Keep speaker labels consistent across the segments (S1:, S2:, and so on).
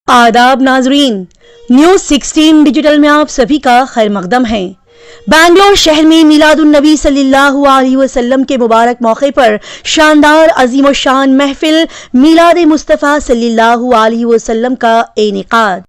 S1: आदाब नाजरीन, news 16 digital में आप सभी का खैर मकदम है। बैंगलोर शहर में मिलादुन नबी सल्लल्लाहु अलैहि वसल्लम के मुबारक मौके पर शानदार अजीम शान महफिल मिलाद मुस्तफ़ा सल्लल्लाहु अलैहि वसल्लम का इनेकाद।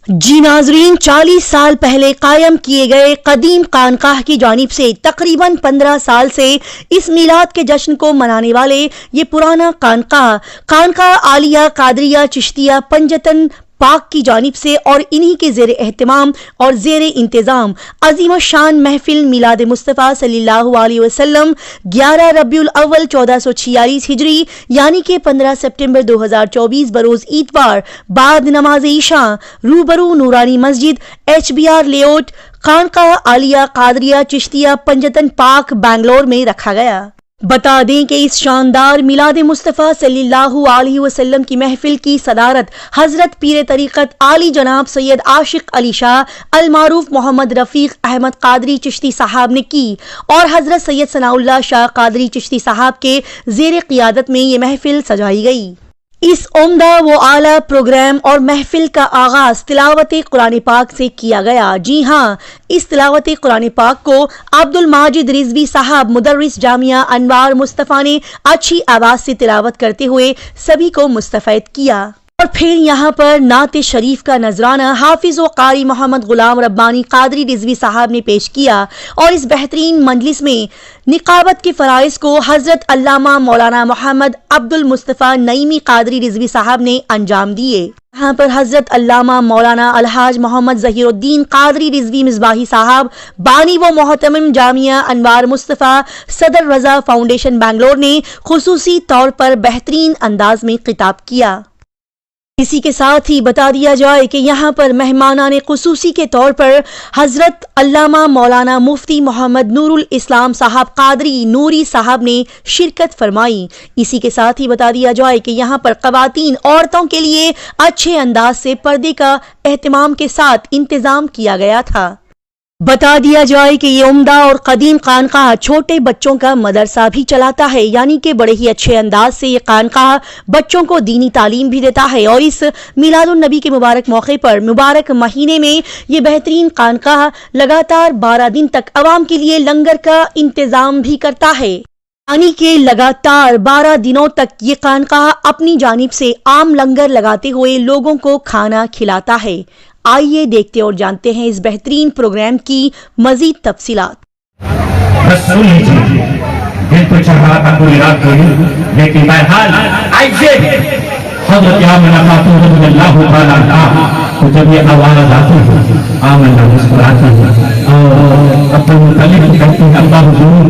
S1: जी नाजरीन, 40 साल पहले कायम किए गए कदीम खानकाह की जानिब से तकरीबन 15 साल से इस मिलाद के जश्न को मनाने वाले ये पुराना खानकाह आलिया कादरिया चिश्तिया पंजतन पाक की जानिब से और इन्हीं के ज़ेर एहतमाम और ज़ेर इंतज़ाम अजीम शान महफिल मिलाद मुस्तफ़ा सल्लल्लाहु अलैहि वसल्लम 11 रबीउल अव्वल 1446 हिजरी यानी कि 15 सितंबर 2024 बरोज़ ईतवार बाद नमाज ईशा रूबरू नूरानी मस्जिद HBR लेआउट खानकाह आलिया कादरिया चिश्तिया पंजतन पाक बैंगलोर में रखा गया। बता दें कि इस शानदार मिलाद मुस्तफ़ा सल्लल्लाहु अलैहि वसल्लम की महफिल की सदारत हजरत पीर तरीक़त आली जनाब सैयद आशिक अली शाह अल मारूफ मोहम्मद रफ़ीक अहमद कादरी चिश्ती साहब ने की और हजरत सैयद सनाउल्लाह शाह कादरी चिश्ती साहब के ज़ेर क़ियादत में ये महफिल सजाई गई। इस उम्दा व आला प्रोग्राम और महफिल का आगाज तिलावत कुरान पाक से किया गया। जी हाँ, इस तिलावत कुरान पाक को अब्दुल माजिद रिजवी साहब मुदर्रिस जामिया अनवार मुस्तफ़ा ने अच्छी आवाज से तिलावत करते हुए सभी को मुस्तफ़ैद किया। और फिर यहाँ पर नात शरीफ का नजराना हाफिज व कारी मोहम्मद गुलाम रब्बानी कादरी रिजवी साहब ने पेश किया और इस बेहतरीन मजलिस में निकाबत के फराइज को हजरत अल्लामा मौलाना मोहम्मद अब्दुल मुस्तफ़ा नईमी कादरी रिजवी साहब ने अंजाम दिए। यहाँ पर हजरत अल्लामा मौलाना अलहाज मोहम्मद ज़हीरुद्दीन कादरी रिजवी मिसबाही साहब बानी व मोहतमिम जामिया अनवार मुस्तफ़ा सदर रजा फाउंडेशन बैंगलोर ने खुसूसी तौर पर बेहतरीन अंदाज में खिताब किया। इसी के साथ ही बता दिया जाए कि यहाँ पर मेहमानाने खुसूसी के तौर पर हजरत अल्लामा मौलाना मुफ्ती मोहम्मद नूरुल इस्लाम साहब कादरी नूरी साहब ने शिरकत फरमाई। इसी के साथ ही बता दिया जाए कि यहाँ पर ख़वातीन औरतों के लिए अच्छे अंदाज से पर्दे का एहतमाम के साथ इंतज़ाम किया गया था। बता दिया जाए कि ये उम्दा और कदीम खानकाह छोटे बच्चों का मदरसा भी चलाता है, यानी कि बड़े ही अच्छे अंदाज से ये खानकाह बच्चों को दीनी तालीम भी देता है। और इस मिलादुन नबी के मुबारक मौके पर मुबारक महीने में ये बेहतरीन खानकाह लगातार 12 दिन तक आवाम के लिए लंगर का इंतज़ाम भी करता है, यानी कि लगातार 12 दिनों तक ये खानकाह अपनी जानिब से आम लंगर लगाते हुए लोगों को खाना खिलाता है। आइए देखते और जानते हैं इस बेहतरीन प्रोग्राम की मजीद तफसीलात।
S2: दिल तो चाहा था कोई रात को लेकिन बहरहाल आइए हज़रत आमना खातून रज़ियल्लाहु ताला अन्हा को जब ये आवाज आती है आमना मुस्कुराती है और अब्दुल मुत्तलिब कहती है अल्लाह हुजूर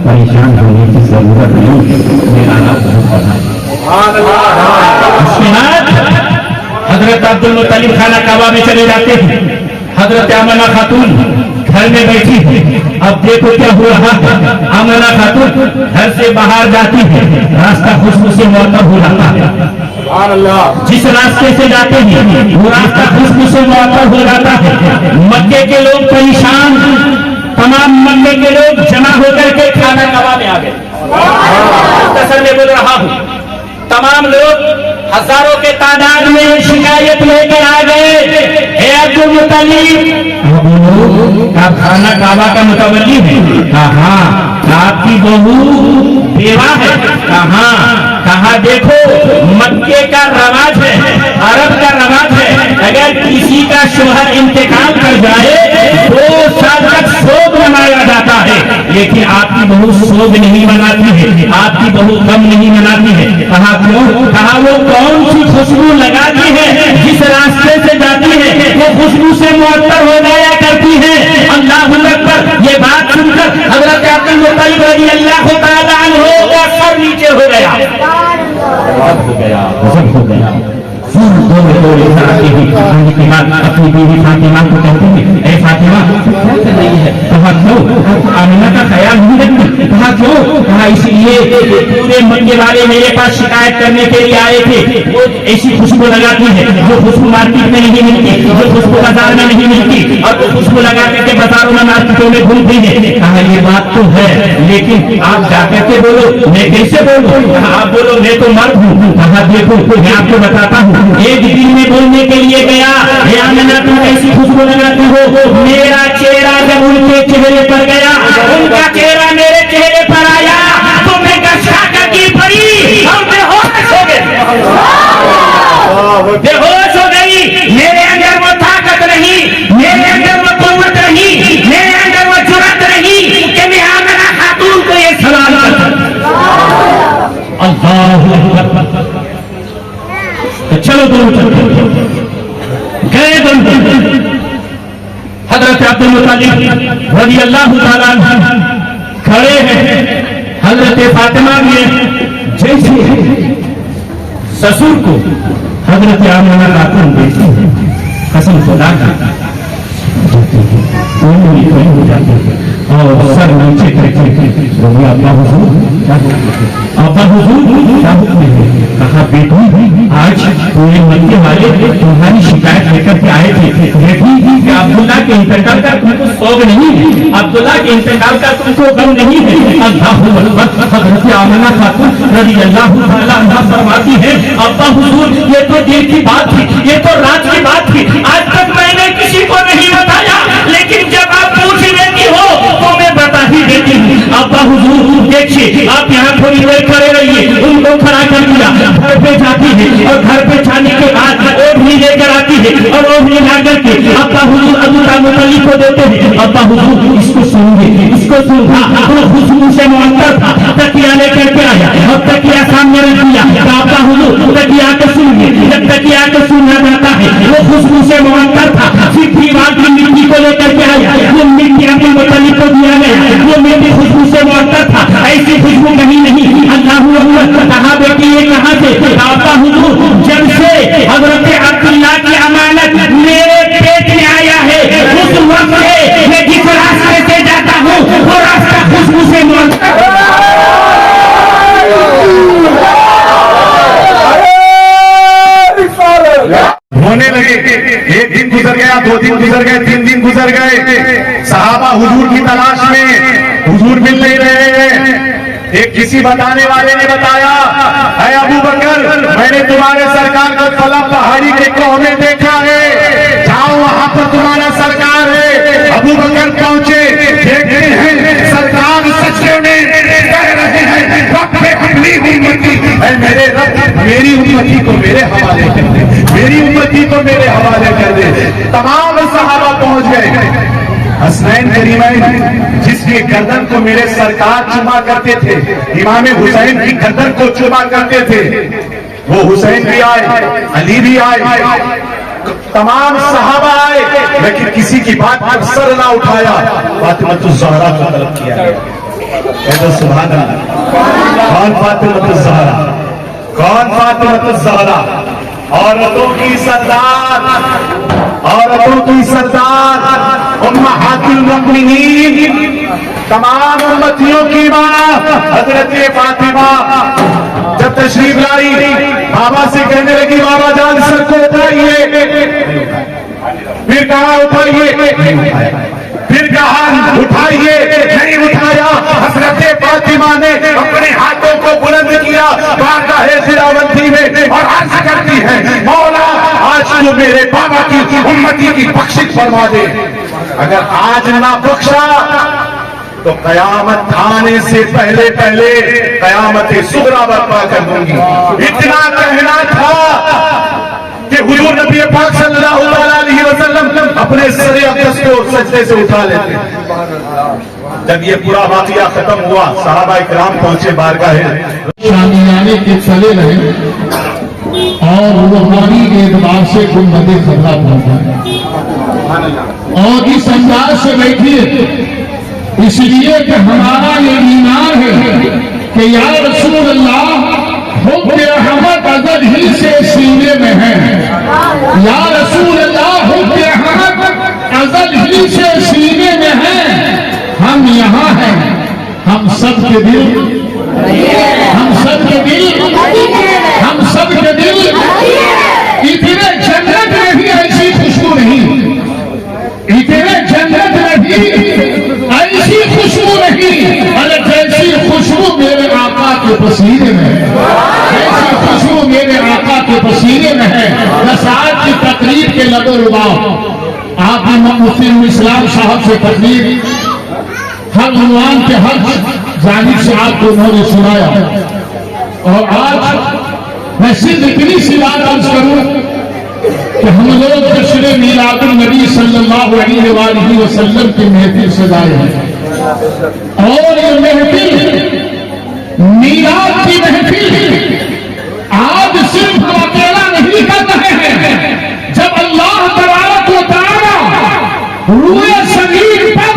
S2: परेशान होने की जरूरत नहीं, मेरा नाम सुभान अल्लाह। हजरत अब्दुल मुत्तलिब खाना काबा में चले जाते हैं, हजरत आमना खातून घर में बैठी है। अब देखो क्या हो रहा है, आमना खातून घर से बाहर जाती है, रास्ता खुशबू से मुअत्तर हो जाता है। जिस रास्ते से जाते हैं वो रास्ता खुशबू से मुअत्तर हो जाता है। मक्के के लोग परेशान, तमाम मक्के के लोग जमा होकर के खाना काबा में आ गए। मुख्तसर में बोल रहा हूँ, तमाम लोग हजारों के तादाद में शिकायत लेकर आ गए, हे अब्दुल मुत्तलिब आप खाना काबा का मुतवल्ली है, कहा आपकी बहू बेवा है, कहा देखो मक्के का रवाज है, अरब का रवाज है, अगर किसी का शोहर इंतकाल कर जाए 2 साल तक शोक मनाया जाता है, लेकिन आपकी बहू शोक नहीं मनाती है, आपकी बहू गम नहीं मनाती है। कहा क्यों? कहा वो कौन सी खुशबू लगाती है, जिस रास्ते से जाती है वो खुशबू से मुअत्तर हो जाया करती है। अल्लाहु अकबर। ये बात सुनकर हजरत अब्दुल मुत्तलिब रज़ियल्लाहु ताला अन्हु का सर नीचे हो गया, हो गया। अपनी बीवी फातिमा को कहती है, ऐ फातिमा नहीं है। कहा क्यों? आमिना का ख्याल नहीं रखती। कहा क्यों? कहा اس لیے پورے مکے والے میرے پاس شکایت کرنے کے لیے آئے تھے. وہ ایسی خوشبو لگاتی ہے جو خوشبو مارکیٹ میں نہیں ملتی, جو خوشبو بازار میں نہیں ملتی, اور وہ خوشبو لگا کر کے بازاروں میں مارکیٹوں میں گھومتی ہے. کہا یہ بات تو ہے, لیکن آپ جا کر کے بولو, میں کیسے بولوں؟ آپ بولو میں تو مرد ہوں. کہا دیکھو میں آپ کو بتاتا ہوں, ایک دن میں بولنے کے لیے گیا, آمنہ تم ایسی خوشبو لگاتی ہو, میرا چہرہ جب ان کے چہرے پر گیا, ان کا چہرہ میرے چہرے پر آیا تو میں گھسا کر کی پڑی اور بے ہوش ہو گئی. بے ہوش ہو گئی. میرے اندر وہ طاقت نہیں, میرے اندر وہ قوت نہیں, میرے اندر وہ جرأت نہیں کہ میں آمنہ خاتون کو یہ سلام کر سکوں. اللہ اکبر. چلو دونوں گئے دونوں. حضرت عبد المطلب رضی اللہ تعالیٰ عنہ کھڑے ہیں. حضرت فاطمہ نے جیسے سسر کو حضرت آمنہ خاتون دیکھی ہے, قسم خدا کی کوئی ہو جاتی ہے اور سر نیچے کر کے ابا حضور ابا حضور کیا حکم ہے؟ کہا بیٹی آج پورے مکے والے تمہاری شکایت لے کر کے آئے تھے بیٹی کہ عبداللہ کے انتقال کا تم کو سوگ نہیں ہے, عبداللہ کے انتقال کا تم کو غم نہیں ہے. اللہ اکبر. حضرت آمنہ خاتون رضی اللہ تعالیٰ عنہا فرماتی ہے, ابا حضور یہ تو دیر کی بات تھی, یہ تو رات کی بات تھی, آج تک میں نے کسی کو نہیں بتایا, لیکن جب آپ پوچھ لیتی ہو تو میں بتا ہی دیتی ہوں. ابا حضور دیکھیے آپ یہاں تھوڑی دیر کھڑے رہیے. ان کو کھڑا کر دیا, گھر پہ جاتی ہے اور گھر پہ جانے کے بعد اوڑھنی لے کر آتی ہے اور اوڑھنی لا کر کے ابا حضور ابو طالب کو دیتے ہیں. ابا حضور اس کو سنگے, اس کو سنگا. وہ خوشبو سے معطر تھا, تکیا لے کر کے آیا اور تکیا سامنے رکھ دیا. ابا حضور تکیا کو سنگے. جب تکیا کو سنا جاتا ہے وہ خوشبو سے معطر تھا, پھر دیوار کی مٹی کو لے کر کے آیا, وہ مٹی ابو مطلب کو دیا گیا, وہ میری خوشبو سے معطر تھا, ایسی خوشبو کہیں نہیں. اللہ اکبر. کہا بیٹی یہ کہاں سے؟ ابا حضور جب سے حضرت عبداللہ کی امانت میرے پیٹ میں آیا ہے اس وقت سے میں جس راستے سے جاتا ہوں وہ راستہ خوشبو سے معطر
S3: ہونے لگے. ایک دن گزر گیا, 2 دن گزر گئے, 3 دن گزر گئے. صحابہ حضور کی تلاش میں, حضور مل نہیں رہے ہیں. ایک کسی بتانے والے نے بتایا, اے ابو بکر میں نے تمہارے سرکار کو فلاں پہاڑی کے کوہ میں دیکھا ہے, جاؤ وہاں پر تمہارا سرکار ہے. ابو بکر پہنچے, دیکھتے ہیں سرکار سچے میں کہہ رہے ہیں رب اپنی امتی, اے میرے رب میری امتی کو میرے حوالے کر دے, میری امتی کو میرے حوالے کر دے. تمام صحابہ پہنچ گئے. حسنین کریمین جس کی گردن کو میرے سرکار چوما کرتے تھے, امام حسین کی گردن کو چوما کرتے تھے, وہ حسین بھی آئے, علی بھی آئے, تمام صحابہ آئے, لیکن کسی کی بات پر سر نہ اٹھایا. فاطمہ الزہرا کو طلب کیا گیا. سبحان اللہ. کون فاطمہ الزہرا؟ کون فاطمہ الزہرا؟ عورتوں کی سردار, عورتوں کی سردار, امہات المؤمنین, تمام امتیوں کی ماں حضرت فاطمہ جب تشریف لائی بابا سے کہنے لگی بابا جان سر کو اٹھائیے. پھر کہا اٹھائیے, پھر کہا اٹھائیے, نہیں اٹھایا. حضرت فاطمہ نے اپنے ہاتھوں کو بلند کیا بارگاہ خداوندی میں اور عرض کرتی ہے مولا آج تو میرے بابا کی امتی کی بخشش فرما دے. اگر آج نہ بخشا تو قیامت آنے سے پہلے پہلے قیامت صغریٰ برپا کر دوں گی. اتنا کہنا تھا کہ حضور نبی پاک صلی اللہ علیہ وسلم اپنے سر اقدس کو سجدے سے اٹھا لیتے. جب یہ پورا واقعہ ختم ہوا صحابہ کرام پہنچے بارگاہ
S4: شامیانے کے چلے رہے اور روحانی اعتبار سے گنبد خطرہ پہنچا اور اس انداز سے بیٹھیے اس لیے کہ ہمارا یہ ایمان ہے کہ یا رسول اللہ حب رحمت ازل ہی سے سینے میں ہے. یا رسول اللہ حب رحمت ازل ہی سے سینے میں ہے. ہم یہاں ہیں, ہم سب کے دل ہم سب کے دل، ہم سب کے دل اتنے جنت میں بھی ایسی خوشبو نہیں، اتنے جنت میں بھی ایسی خوشبو نہیں، ارے جیسی خوشبو میرے آقا کے پسینے میں ہے، جیسی خوشبو میرے آقا کے پسینے میں ہے۔ بس آج کی تقریر کے لب و لباب آپ نے مفتی اسلام صاحب سے تقریر ہر عنوان کے ہر جانب سے آپ کو انہوں نے سنایا، اور آج میں صرف اتنی سی بات عرض کروں کہ ہم لوگ جشن میلاد النبی صلی اللہ علیہ وآلہ وسلم کی محفل سجائے ہیں، اور یہ محفل میلاد کی محفل آج صرف ہم اکیلا نہیں کر رہے ہیں۔ جب اللہ تبارک و تعالی روئے زمین پر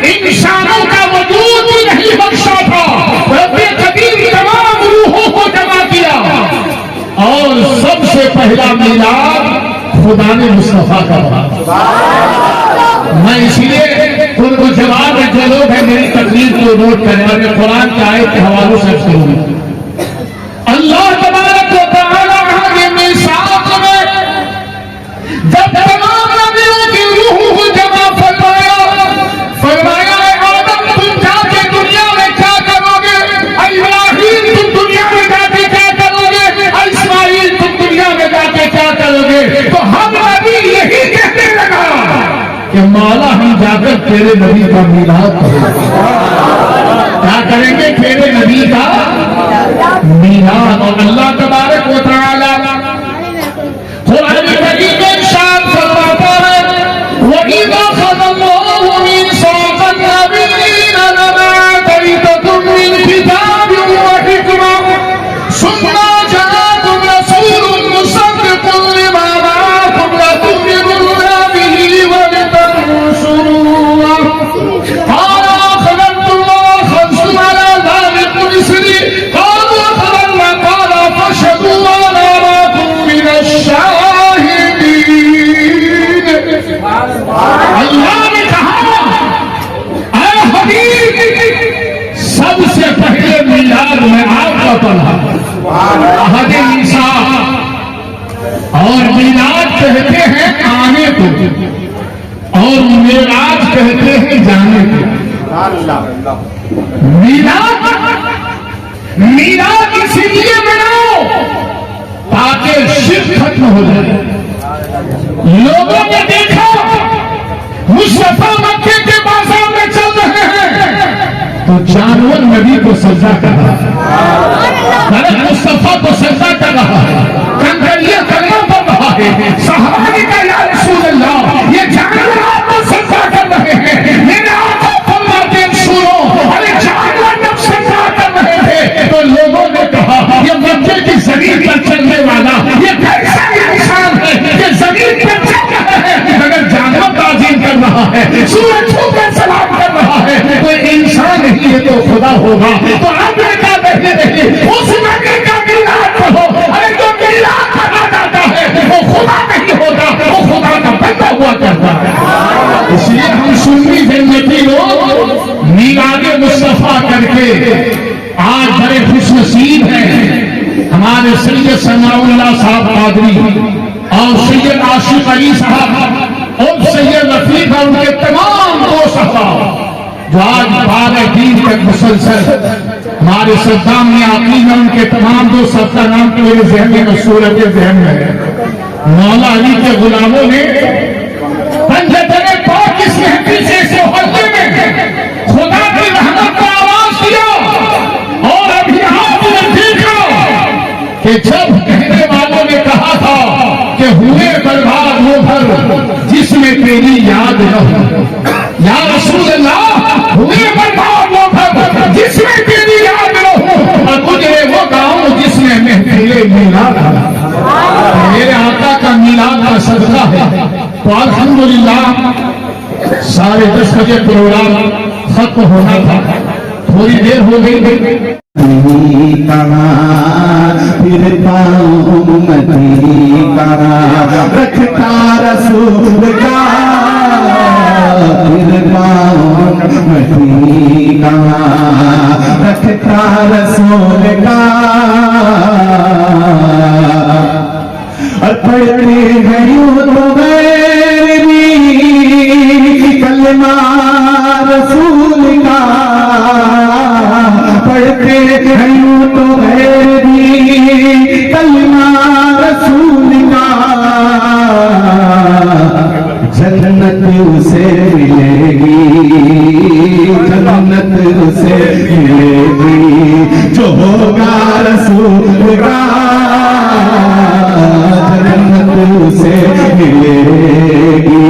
S4: انسانوں کا وجود بھی نہیں بخشا تھا، رب قدیم تمام روحوں کو جمع کیا، اور سب سے پہلا میلاد خدا نے مصطفیٰ کا بنا۔ میں اس لیے ان کو جواب جو لوگ ہیں میری تقریر کو نوٹ کریں، اور میں قرآن کے آیت کے حوالوں سے کروں۔ اللہ تبارک و تعالیٰ کے میثاق میں جب تمام نبیوں کی روح کو جمع فرمایا اے آدم تم جا کے دنیا میں کیا کرو گے، اے ابراہیم تم دنیا میں جا کے کیا کرو گے، اے اسماعیل تم دنیا میں جا کے کیا کرو گے، تو ہم نبی یہی کہنے لگا کہ مولا ہم جا کر تیرے نبی کا میلاد کریں گے۔ کیا کریں گے؟ تیرے نبی کا میلاد۔ اور اللہ تبارک و تعالی قرآن کریم میں ارشاد فرماتا ہے وَإِذَا أَخَذَ اللَّهُ مِيثَاقَ النَّبِيِّينَ لَمَا آتَيْتُكُم مِّنْ كِتَابٍ وَحِكْمَةٍ ثُمَّ جَاءَكُمْ رَسُولٌ مُصَدِّقٌ لِّمَا مَعَكُمْ لَتُؤْمِنُنَّ بِهِ وَلَتَنصُرُوهُ قَالَ أَقْرَرْتُمْ وَأَخَذْتُمْ عَلَىٰ ذَٰلِكُمْ إِصْرِي قَالُوا أَقْرَرْنَا قَالَ فَاشْهَدُوا وَأَنَا مَعَكُم مِّنَ الشَّاهِدِينَ۔ اللہ نے کہا اے حبیب سب سے پہلے میلاد میں آپ کا پڑھا عہد میثاق، اور میلاد کہتے ہیں آنے کو، اور معراج کہتے ہیں جانے کو۔ میلاد اسی لیے مناؤ تاکہ شرک ختم ہو جائے۔ لوگوں نے دیکھا مصطفیٰ مکے کے بازار میں چل رہے ہیں تو جانور نبی کو سجدہ کر رہا ہے، مصطفیٰ کو سجدہ کر رہا ہے، کنکریاں کلمہ پڑھ رہا ہے۔ صحابہ نے کہا یا رسول اللہ یہ جانور آپ کو سجدہ کر رہے ہیں، میرے آقا فرماتے ہیں سنو، ارے جانور جب سجدہ کر رہے تھے تو لوگوں نے کہا یہ مکے کی زمین پر چلنے والا یہ کیسا انسان ہے کہ زمین پر چل رہا ہے، اگر جانور تعظیم کر رہا ہے، سورج چھو کر سلام کر رہا ہے، کوئی انسان نہیں ہے تو خدا ہوگا۔ تو آپ نے کہا نہیں اس نبی کا میلاد کرو، ارے جو میلاد کرنا جاتا ہے وہ خدا نہیں ہوتا، وہ خدا کا بندہ ہوا کرتا ہے۔ اس لیے ہم سنی جنتی لوگ میلاد مصطفیٰ کر کے آج بڑے خوش نصیب ہیں۔ ہمارے سید ثناء اللہ صاحب قادری اور سید عاشق علی صاحب اور سید رفیق اور ان کے تمام دوست احباب جو آج 12 دن تک مسلسل ہمارے صدام نے عقیل ان کے تمام دوست کا نام تو میرے ذہن میں مسورت ذہن میں ہے۔ مولا علی کے غلاموں نے پنجتن پاک اس محفل سے اس محلے میں خدا کی رحمت کا آواز دیا، اور ابھی آپ نے دیکھا کہ جب کہنے والوں نے کہا تھا کہ ہوئے برباد وہ گھر جس میں تیری یاد نہ ہو، یا رسول اللہ ہوئے برباد وہ گھر جس میں تیری یاد نہ ہو، اور گزرے وہ گاؤں جس میں محفل میلاد تھا۔ میرے آقا کا میلاد کا صدقہ ہے تو الحمدللہ 10:30 بجے پروگرام ختم ہونا تھا، تھوڑی دیر ہو گئی۔
S5: پھر پاؤں امتی کا رکھتا رسول کا، پھر پاؤں उम्मती का रखता रसूल का और पढ़ते हैं यूं तो गैर भी कलमा रसूल का पढ़ते हैं यूं तो गैर भी कलमा रसूल का जन्नत उसे मिलेगी जन्नत उसे मिलेगी जो होगा रसूल का जन्नत उसे मिलेगी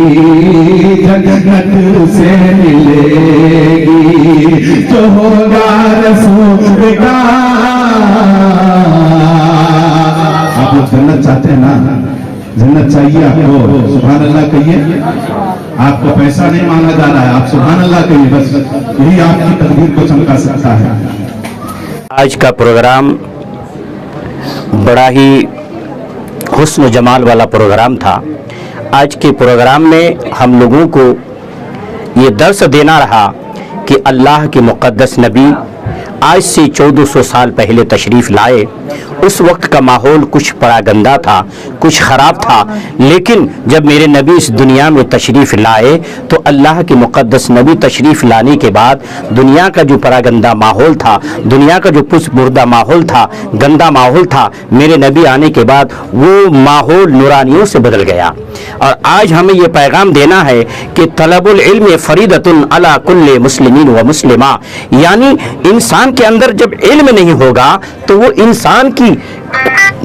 S5: जन्नत उसे मिलेगी जो होगा रसूल का। आप लोग जन्नत चाहते हैं ना, जन्नत चाहिए आपको, सुभान अल्लाह कहिए। आपको पैसा नहीं मांगा जा रहा है, आप सुभान अल्लाह कहिए, बस यही आपकी तकदीर को चमका सकता है।
S6: आज का प्रोग्राम बड़ा ही हुस्न जमाल वाला प्रोग्राम था। आज के प्रोग्राम में हम लोगों को ये दर्स देना रहा कि अल्लाह के मुक़द्दस नबी आज से 1400 साल पहले तशरीफ़ लाए। उस वक्त का माहौल कुछ बड़ा गंदा था, कुछ ख़राब था, लेकिन जब मेरे नबी इस दुनिया में तशरीफ़ लाए तो अल्लाह के मुक़द्दस नबी तशरीफ़ लाने के बाद दुनिया का जो बड़ा गंदा माहौल था, दुनिया का जो पुसमुर्दा माहौल था, गंदा माहौल था, मेरे नबी आने के बाद वो माहौल नूरानियों से बदल गया। और आज हमें ये पैगाम देना है कि तलबुल इल्म फरीदतुन अला कुल्ले मुस्लिमीन व मुस्लिमा, यानी इंसान के अंदर जब इल्म नहीं होगा तो वो इंसान की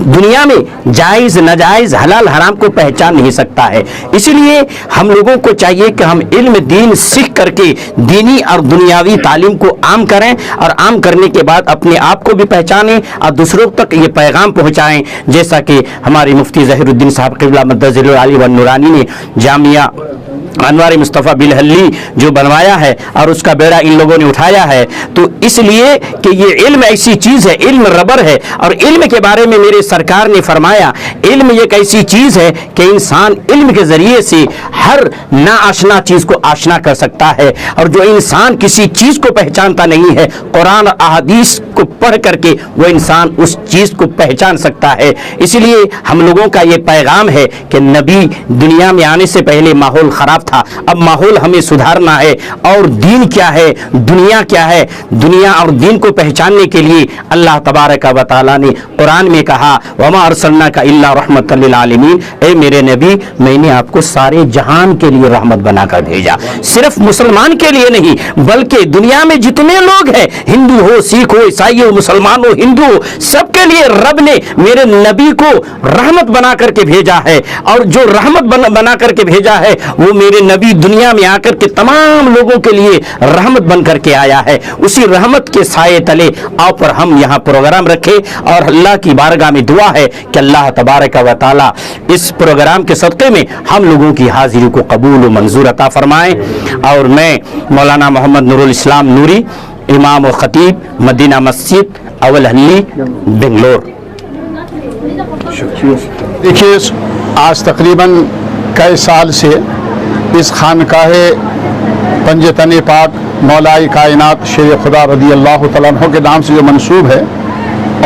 S6: दुनिया में जायज़ नाजायज़ हलाल हराम को पहचान नहीं सकता है। इसलिए हम लोगों को चाहिए कि हम इल्म दीन सीख करके दीनी और दुनियावी तालीम को आम करें और आम करने के बाद अपने आप को भी पहचानें और दूसरों तक ये पैगाम पहुंचाएं। जैसा कि हमारे मुफ्ती ज़हीरुद्दीन साहब क़िबला मद्दज़िलुल आली व नूरानी ने जामिया अनवार मुस्तफ़ा बिलहल्ली जो बनवाया है और उसका बेड़ा इन लोगों ने उठाया है, तो इसलिए कि ये इल्म ऐसी चीज़ है, इल्म रबर है। और इल्म के बारे में मेरे सरकार ने फरमाया, इल्म एक ऐसी चीज़ है कि इंसान इल्म के ज़रिए से हर नाआशना चीज़ को आशना कर सकता है। और जो इंसान किसी चीज़ को पहचानता नहीं है, कुरान और अहादीस को पढ़ करके वो इंसान उस चीज़ को पहचान सकता है। इसलिए हम लोगों का ये पैगाम है कि नबी दुनिया में आने से पहले माहौल ख़राब था, अब माहौल हमें सुधारना है। और दीन क्या है, दुनिया क्या है, दुनिया और दीन को पहचानने के लिए अल्लाह तबारक व तआला ने कुरान में कहा, वमा अरसलनाका इल्ला रहमतल लिल आलमीन, ए मेरे नबी मैंने आपको सारे जहान के लिए रहमत बनाकर भेजा। सिर्फ मुसलमान के लिए नहीं बल्कि दुनिया में जितने लोग हैं, हिंदू हो, सिख हो, ईसाई हो, मुसलमान हो, हिंदू हो, सबके लिए रब ने मेरे नबी को रहमत बना करके भेजा है। और जो रहमत बना करके भेजा है वो मेरे नबी दुनिया में आकर के तमाम लोगों के लिए रहमत बन करके आया है। उसी रहमत के साए तले आओ पर हम यहाँ प्रोग्राम रखें और अल्लाह की बारगाह में दुआ है कि अल्लाह तबारक व तआला इस प्रोग्राम के सदक़े में हम लोगों की हाजिरी को कबूल व मंजूर अता फरमाएं। और मैं मौलाना मोहम्मद नूरुल इस्लाम नूरी, इमाम व खतीब मदीना मस्जिद अवल हल्ली बेंगलोर।
S7: देखिए, आज तकरीबन कई साल से इस खानकाहे पंजतन पाक मौलाई कायनात शेर खुदा रदी अल्लाह तआला अन्हु के नाम से जो मंसूब है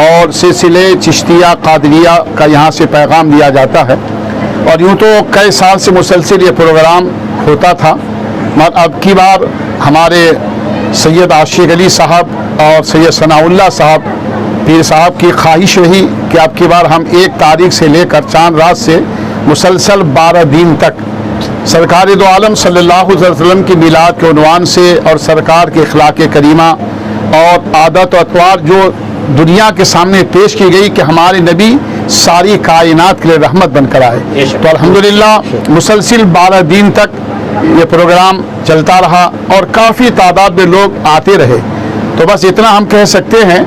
S7: और सिलसिले चिश्तिया कादरिया का यहाँ से पैगाम दिया जाता है। और यूँ तो कई साल से मुसलसिल ये प्रोग्राम होता था, मगर अब की बार हमारे सैयद आशिक अली साहब और सैयद सनाउल्लाह साहब पीर साहब की ख्वाहिश रही कि अब की बार हम 1 तारीख से लेकर चांद रात से मुसलसल 12 दिन तक सरकार दो आलम सल्लल्लाहु अलैहि वसल्लम की मिलाद के उन्वान से और सरकार के अखलाक करीमा और आदत और अतवार जो दुनिया के सामने पेश की गई कि हमारे नबी सारी कायनात के लिए रहमत बनकर आए। तो अल्हम्दुलिल्लाह मुसलसिल 12 दिन तक ये प्रोग्राम चलता रहा और काफ़ी तादाद में लोग आते रहे। तो बस इतना हम कह सकते हैं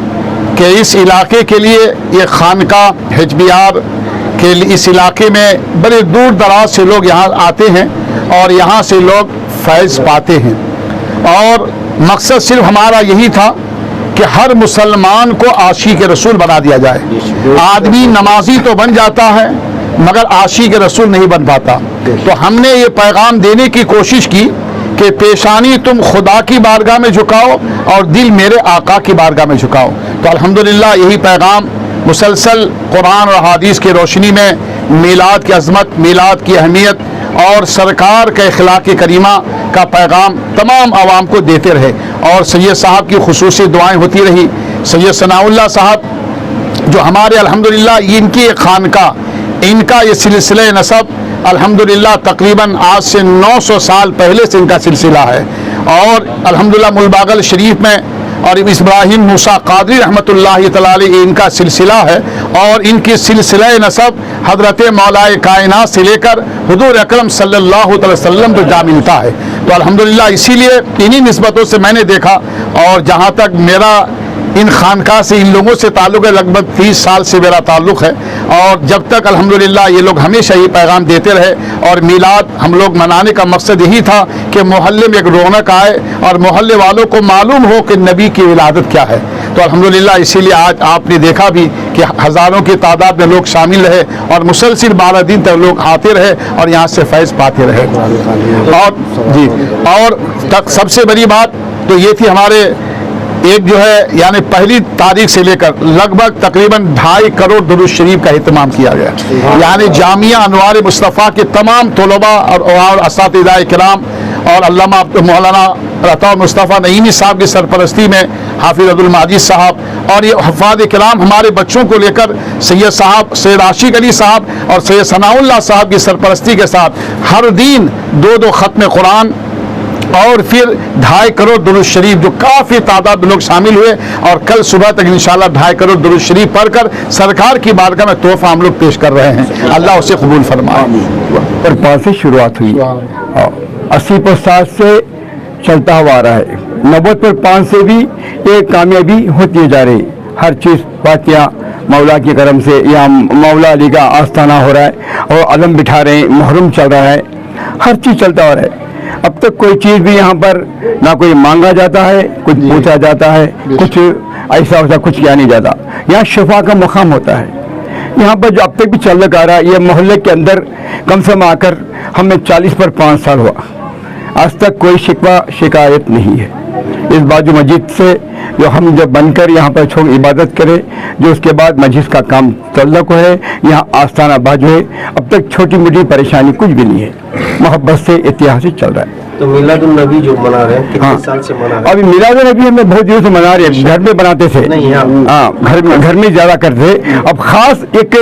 S7: कि इस इलाके के लिए ये खानका हिजबियार के इस इलाके में बड़े दूर दराज से लोग यहाँ आते हैं और यहाँ से लोग फैज़ पाते हैं। और मकसद सिर्फ हमारा यही था कि हर मुसलमान को आशिक रसूल बना दिया जाए। आदमी नमाजी तो बन जाता है मगर आशिक रसूल नहीं बन पाता। तो हमने ये पैगाम देने की कोशिश की کہ پیشانی تم خدا کی بارگاہ میں جھکاؤ اور دل میرے آقا کی بارگاہ میں جھکاؤ۔ تو الحمدللہ یہی پیغام مسلسل قرآن اور حدیث کی روشنی میں میلاد کی عظمت، میلاد کی اہمیت اور سرکار کے اخلاق کریمہ کا پیغام تمام عوام کو دیتے رہے، اور سید صاحب کی خصوصی دعائیں ہوتی رہی۔ سید ثناء اللہ صاحب جو ہمارے الحمدللہ ان کی ایک خانقاہ، ان کا یہ سلسلہ نسب الحمدللہ تقریباً آج سے 900 سال پہلے سے ان کا سلسلہ ہے، اور الحمدللہ ملباغل شریف میں اور ابراہیم موسیٰ قادری رحمۃ اللہ تعالی علیہ ان کا سلسلہ ہے، اور ان کی سلسلہ نسب حضرت مولا کائنات سے لے کر حضور اکرم صلی اللہ علیہ وسلم پر جا ملتا ہے۔ تو الحمدللہ اسی لیے انہی نسبتوں سے میں نے دیکھا، اور جہاں تک میرا ان خانقاہ سے ان لوگوں سے تعلق ہے، لگ بھگ 30 سال سے میرا تعلق ہے، اور جب تک الحمدللہ یہ لوگ ہمیشہ ہی پیغام دیتے رہے، اور میلاد ہم لوگ منانے کا مقصد یہی تھا کہ محلے میں ایک رونق آئے اور محلے والوں کو معلوم ہو کہ نبی کی ولادت کیا ہے۔ تو الحمدللہ اسی لیے آج آپ نے دیکھا بھی کہ ہزاروں کی تعداد میں لوگ شامل رہے، اور مسلسل 12 دن تک لوگ آتے رہے اور یہاں سے فیض پاتے رہے۔ اور سب سے بڑی بات تو یہ تھی، ہمارے ایک جو ہے یعنی پہلی تاریخ سے لے کر لگ بھگ تقریباً 2.5 کروڑ درود شریف کا اہتمام کیا گیا، یعنی جامعہ انوار مصطفیٰ کے تمام طلباء اور اساتذہ کرام اور علامہ مولانا عطا مصطفیٰ نعیمی صاحب کی سرپرستی میں حافظ عبد المجید صاحب اور یہ حفاظ کرام ہمارے بچوں کو لے کر سید صاحب، سید عاشق علی صاحب اور سید ثناء اللہ صاحب کی سرپرستی کے ساتھ ہر دن 2 ختم قرآن اور پھر 2.5 کروڑ درود شریف، جو کافی تعداد میں لوگ شامل ہوئے، اور کل صبح تک انشاءاللہ 2.5 کروڑ درود شریف پڑھ کر سرکار کی بارگاہ میں تحفہ ہم لوگ پیش کر رہے ہیں۔ اللہ اسے قبول فرمائے۔
S8: پر 5 سے شروعات ہوئی، 80 پر 7 سے چلتا ہوا آ رہا ہے، 90 پر 5 سے بھی ایک کامیابی ہوتی جا رہی، ہر چیز فاتحہ مولا کے کرم سے یہاں مولا علی کا آستانہ ہو رہا ہے، اور علم بٹھا رہے ہیں، محرم چل رہا ہے، ہر چیز چلتا ہو رہا ہے۔ اب تک کوئی چیز بھی یہاں پر نہ کوئی مانگا جاتا ہے، کچھ پوچھا جاتا ہے، کچھ ایسا ویسا کچھ کیا نہیں جاتا، یہاں شفا کا مقام ہوتا ہے۔ یہاں پر جو اب تک بھی چل رہا ہے، یہ محلے کے اندر کم سے کم آ کر ہمیں 40 پر 5 سال ہوا، آج تک کوئی شکوہ شکایت نہیں ہے۔ اس باجو مسجد سے جو ہم جب بن کر یہاں پر چھوڑ عبادت کرے، جو اس کے بعد مسجد کا کام تعلق ہے، یہاں آستانہ باجو ہے، اب تک چھوٹی موٹی پریشانی کچھ بھی نہیں ہے، محبت سے اتحاد سے چل رہا ہے۔
S6: تو میلاد النبی جو منا رہے ہیں کتنے سال سے منا رہے ہیں؟
S8: ابھی میلاد النبی ہمیں بہت دنوں سے منا رہے ہیں، گھر میں بناتے تھے، ہاں گھر میں زیادہ کرتے تھے، اب خاص ایک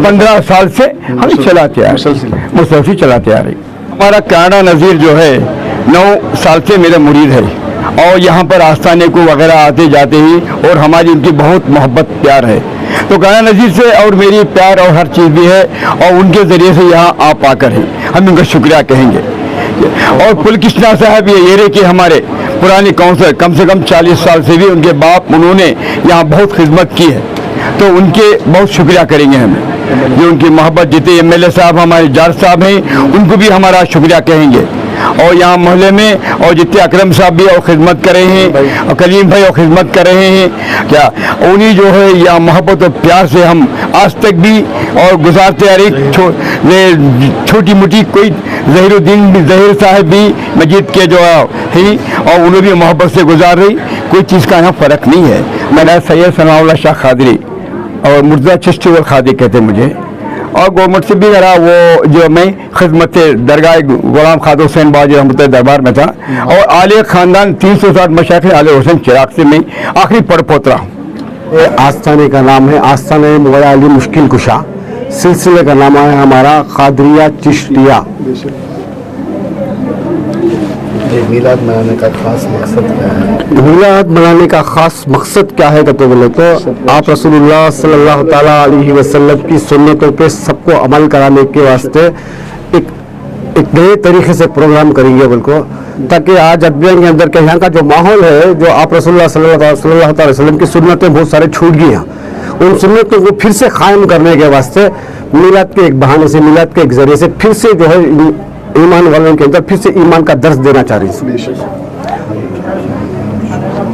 S8: 15 سال سے ہم چلاتے آ رہے، مسلسل چلاتے آ رہے۔ ہمارا کانڈا نذیر جو ہے 9 سال سے میرا مرید ہے، اور یہاں پر آستانے کو وغیرہ آتے جاتے ہی، اور ہماری ان کی بہت محبت پیار ہے، تو کانڈا نذیر سے اور میری پیار اور ہر چیز بھی ہے، اور ان کے ذریعے سے یہاں آپ آ کر ہیں، ہم ان کا شکریہ کہیں گے۔ اور پل کشنا صاحب یہ رہے کہ ہمارے پرانے کونسلر، کم سے کم 40 سال سے بھی ان کے باپ انہوں نے یہاں بہت خدمت کی ہے، تو ان کے بہت شکریہ کریں گے ہمیں، جو ان کی محبت، جتنے MLA صاحب ہمارے جار صاحب ہیں ان کو بھی ہمارا شکریہ کہیں گے، اور یہاں محلے میں اور جتنے اکرم صاحب بھی اور خدمت کر رہے ہیں، اور کریم بھائی اور خدمت کر رہے ہیں، کیا انہیں جو ہے یہاں محبت اور پیار سے ہم آج تک بھی اور گزارتے آ رہے، چھوٹی موٹی کوئی ظہیر الدین بھی، ظہیر صاحب بھی مسجد کے جو ہیں، اور انہوں بھی محبت سے گزار رہی، کوئی چیز کا یہاں فرق نہیں ہے۔ میرا سید ثناء اللہ شاہ قادری اور مرزا چشتی والقادری کہتے ہیں مجھے، اور گورنمنٹ سے بھی ذرا وہ جو میں خدمت درگاہ غلام خادر حسین باجی رحمۃ اللہ دربار میں تھا، اور آل خاندان 360 مشائخ آل حسین چراغ سے میں آخری پڑ پوترا ہوں۔
S9: آستانے کا نام ہے آستانہ مولا علی مشکل کشا، سلسلے کا نام ہے ہمارا قادریہ چشتیہ۔ میلاد منانے کا خاص مقصد کیا ہے؟ میلاد منانے کا خاص مقصد کیا ہے تو بولے تو آپ رسول اللہ صلی اللہ تعالیٰ علیہ وسلم کی سنتوں پہ سب کو عمل کرانے کے واسطے ایک نئے طریقے سے پروگرام کریں گے بالکل، تاکہ آج ادبیان کے اندر کے یہاں کا جو ماحول ہے، جو آپ رسول اللہ صلی اللہ تعالی وسلم کی سنتیں بہت سارے چھوٹ گئی ہیں، ان سنتوں کو پھر سے قائم کرنے کے واسطے میلاد کے ایک بہانے سے، میلاد کے ایک ذریعے سے پھر سے جو ہے ایمان والوں کے اندر پھر سے ایمان کا درس دینا چاہ رہی ہیں۔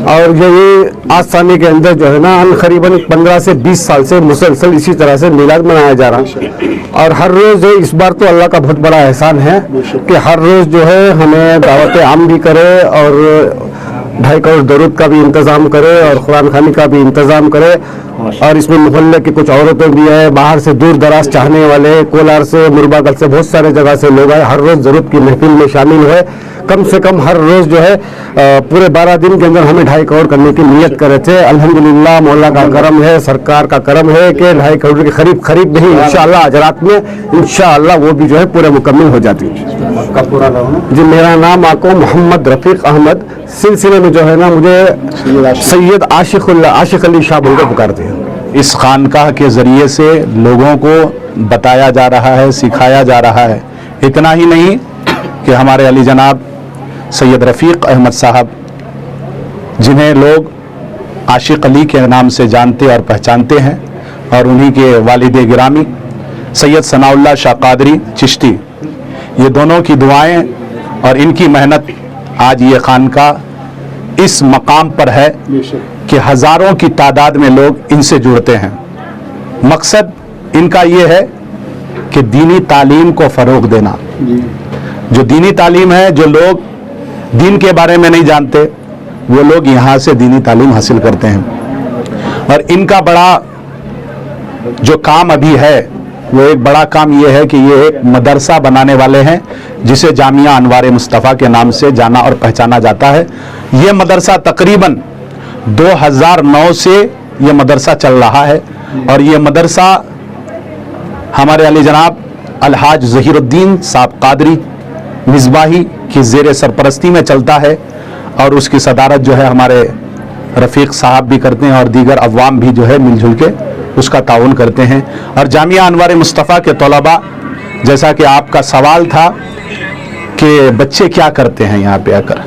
S9: और ये आस्थाने के अंदर जो है ना करीबन 15 से 20 साल से मुसलसल इसी तरह से मिलाद मनाया जा रहा है। और हर रोज़ इस बार तो अल्लाह का बहुत बड़ा एहसान है कि हर रोज़ जो है हमें दावत आम भी करे और 2.5 करोड़ दरूद का भी इंतज़ाम करे और कुरान खानी का भी इंतज़ाम करे। और इसमें मोहल्ले की कुछ औरतें भी है, बाहर से दूर दराज चाहने वाले, कोलार से, मुरबागल से, बहुत सारे जगह से लोग आए, हर रोज़ ज़रूरत की महफिल में शामिल हुए। कम से कम हर रोज़ जो है पूरे 12 दिन के अंदर हमें 2.5 करोड़ करने की नीयत करे थे। अल्हम्दुलिल्लाह मौला का करम है, सरकार का करम है कि 2.5 करोड़ के करीब नहीं, इंशाअल्लाह अजरात में इंशाअल्लाह वो भी जो है पूरे मुकम्मल हो जाती है।
S7: आपका पूरा नाम है?
S9: जी मेरा नाम आपको मोहम्मद रफ़ीक अहमद, सिलसिले में जो है ना मुझे सैयद आशिक अली शाह बोलकर पुकारते हैं।
S7: इस खानकाह के ज़रिए से लोगों को बताया जा रहा है, सिखाया जा रहा है। इतना ही नहीं कि हमारे अली जनाब सैयद रफ़ीक अहमद साहब, जिन्हें लोग आशिक अली के नाम से जानते और पहचानते हैं, और उन्हीं के वालिद गिरामी सैयद सनाउल्लाह शाह कादरी चिश्ती, ये दोनों की दुआएं और इनकी मेहनत आज ये खानकाह इस मकाम पर है कि हज़ारों की तादाद में लोग इनसे जुड़ते हैं। मकसद इनका ये है कि दीनी तालीम को फ़रोग़ देना। जो दीनी तालीम है, जो लोग दीन के बारे में नहीं जानते, वो लोग यहाँ से दीनी तालीम हासिल करते हैं। और इनका बड़ा जो काम अभी है, वो एक बड़ा काम ये है कि ये एक मदरसा बनाने वाले हैं, जिसे जामिया अनवार मुस्तफ़ा के नाम से जाना और पहचाना जाता है। ये मदरसा तकरीबन 2009 से ये मदरसा चल रहा है, और ये मदरसा हमारे अली जनाब अलहाज ज़हीरुद्दीन साहब कादरी मिसबाही की ज़ेर सरपरस्ती में चलता है, और उसकी सदारत जो है हमारे रफ़ीक साहब भी करते हैं, और दीगर अवाम भी जो है मिलजुल के उसका ताउन करते हैं। और जामिया अनवार मुस्तफ़ा के तलबा, जैसा कि आपका सवाल था कि बच्चे क्या करते हैं यहाँ पे आकर,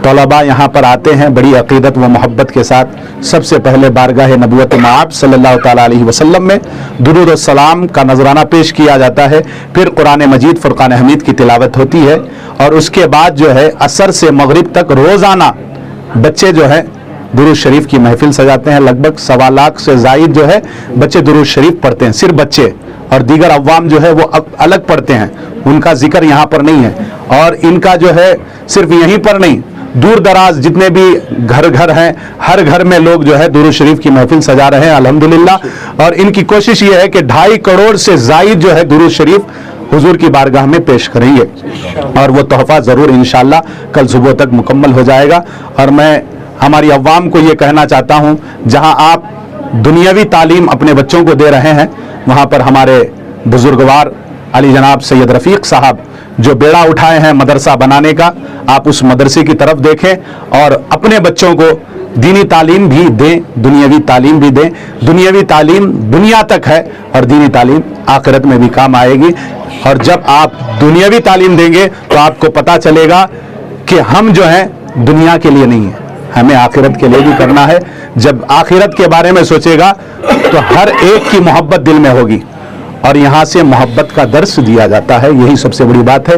S7: तलबा यहाँ पर आते हैं बड़ी अक़ीदत व मोहब्बत के साथ। सबसे पहले बारगाह नबूवत मआब सल्लल्लाहु ताला अलैहि वसल्लम में दुरूद व सलाम का नजराना पेश किया जाता है, फिर कुरान मजीद फ़ुरक़ान हमीद की तिलावत होती है, और उसके बाद जो है असर से मगरिब तक रोज़ाना बच्चे जो है दुरूद शरीफ की महफिल सजाते हैं। लगभग 1.25 लाख से ज़ायद जो है बच्चे दुरूद शरीफ पढ़ते हैं, सिर्फ बच्चे, और दीगर अवाम जो है वो अलग पढ़ते हैं, उनका जिक्र यहाँ पर नहीं है। और इनका जो है सिर्फ यहीं पर नहीं, दूर दराज जितने भी घर हैं, हर घर में लोग जो है दुरूद शरीफ की महफिल सजा रहे हैं अल्हम्दुलिल्लाह। और इनकी कोशिश ये है कि 2.5 करोड़ से ज़ायद जो है दुरूद शरीफ हुजूर की बारगाह में पेश करेंगे, और वो तोहफ़ा ज़रूर इंशाअल्लाह कल सुबह तक मुकम्मल हो जाएगा। और मैं हमारी अवाम को ये कहना चाहता हूँ, जहाँ आप दुनियावी तालीम अपने बच्चों को दे रहे हैं, वहाँ पर हमारे बुजुर्गवार अली जनाब सैयद रफ़ीक साहब जो बेड़ा उठाए हैं मदरसा बनाने का, आप उस मदरसे की तरफ देखें और अपने बच्चों को दीनी तालीम भी दें, दुनियावी तालीम भी दें। दुनियावी तालीम दुनिया तक है, और दीनी तालीम आखिरत में भी काम आएगी। और जब आप दुनियावी तालीम देंगे तो आपको पता चलेगा कि हम जो हैं दुनिया के लिए नहीं है, हमें आखिरत के लिए भी करना है। जब आखिरत के बारे में सोचेगा तो हर एक की मोहब्बत दिल में होगी, और यहाँ से मोहब्बत का दर्स दिया जाता है, यही सबसे बड़ी बात है।